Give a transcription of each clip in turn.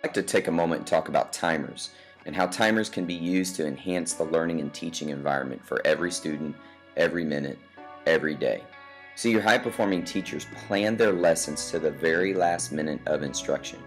I'd like to take a moment and talk about timers and how timers can be used to enhance the learning and teaching environment for every student, every minute, every day. So your high-performing teachers plan their lessons to the very last minute of instruction.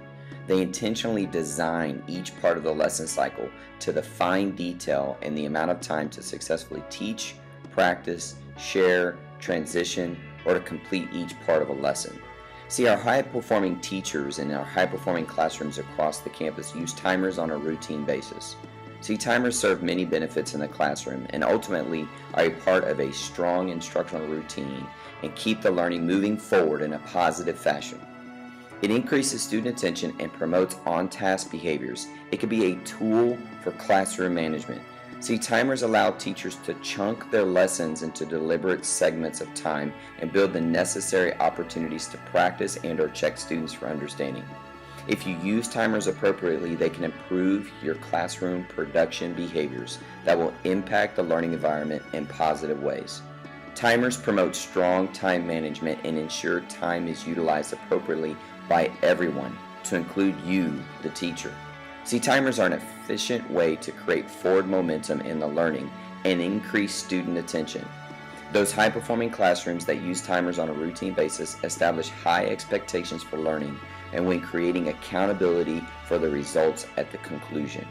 They intentionally design each part of the lesson cycle to the fine detail and the amount of time to successfully teach, practice, share, transition, or to complete each part of a lesson. See, our high-performing teachers in our high-performing classrooms across the campus use timers on a routine basis. See, timers serve many benefits in the classroom and ultimately are a part of a strong instructional routine and keep the learning moving forward in a positive fashion. It increases student attention and promotes on-task behaviors. It can be a tool for classroom management. See, timers allow teachers to chunk their lessons into deliberate segments of time and build the necessary opportunities to practice and/or check students for understanding. If you use timers appropriately, they can improve your classroom production behaviors that will impact the learning environment in positive ways. Timers promote strong time management and ensure time is utilized appropriately by everyone, to include you, the teacher. See, timers are an efficient way to create forward momentum in the learning and increase student attention. Those high-performing classrooms that use timers on a routine basis establish high expectations for learning and when creating accountability for the results at the conclusion.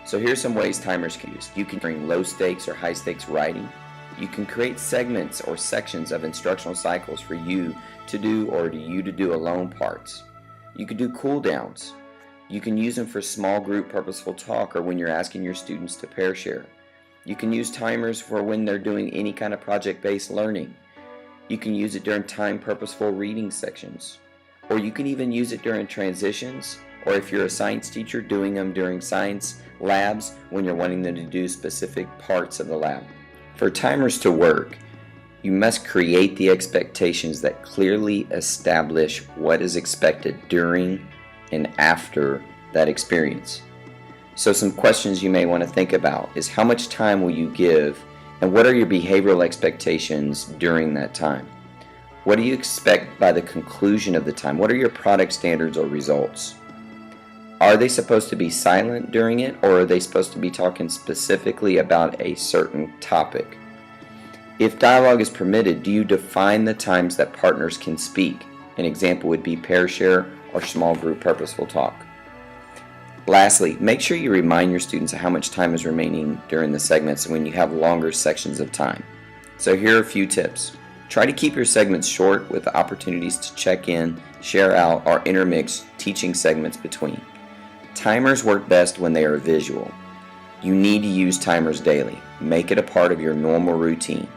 So here's some ways timers can be used. You can bring low-stakes or high-stakes writing. You can create segments or sections of instructional cycles for you to do or you to do alone parts. You could do cool downs. You can use them for small group purposeful talk or when you're asking your students to pair share. You can use timers for when they're doing any kind of project-based learning. You can use it during time purposeful reading sections. Or you can even use it during transitions, or if you're a science teacher, doing them during science labs when you're wanting them to do specific parts of the lab. For timers to work, you must create the expectations that clearly establish what is expected during and after that experience. So some questions you may want to think about is how much time will you give and what are your behavioral expectations during that time? What do you expect by the conclusion of the time? What are your product standards or results? Are they supposed to be silent during it or are they supposed to be talking specifically about a certain topic? If dialogue is permitted, do you define the times that partners can speak? An example would be pair share or small group purposeful talk. Lastly, make sure you remind your students of how much time is remaining during the segments when you have longer sections of time. So here are a few tips. Try to keep your segments short with opportunities to check in, share out, or intermix teaching segments between. Timers work best when they are visual. You need to use timers daily. Make it a part of your normal routine.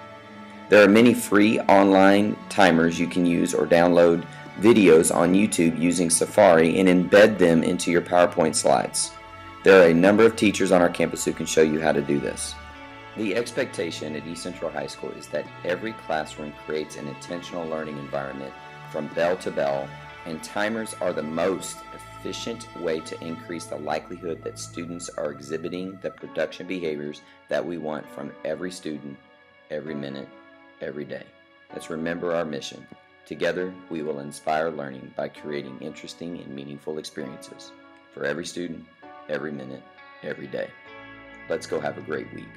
There are many free online timers you can use or download videos on YouTube using Safari and embed them into your PowerPoint slides. There are a number of teachers on our campus who can show you how to do this. The expectation at East Central High School is that every classroom creates an intentional learning environment from bell to bell, and timers are the most efficient way to increase the likelihood that students are exhibiting the production behaviors that we want from every student, every minute, every day. Let's remember our mission. Together, we will inspire learning by creating interesting and meaningful experiences for every student, every minute, every day. Let's go have a great week.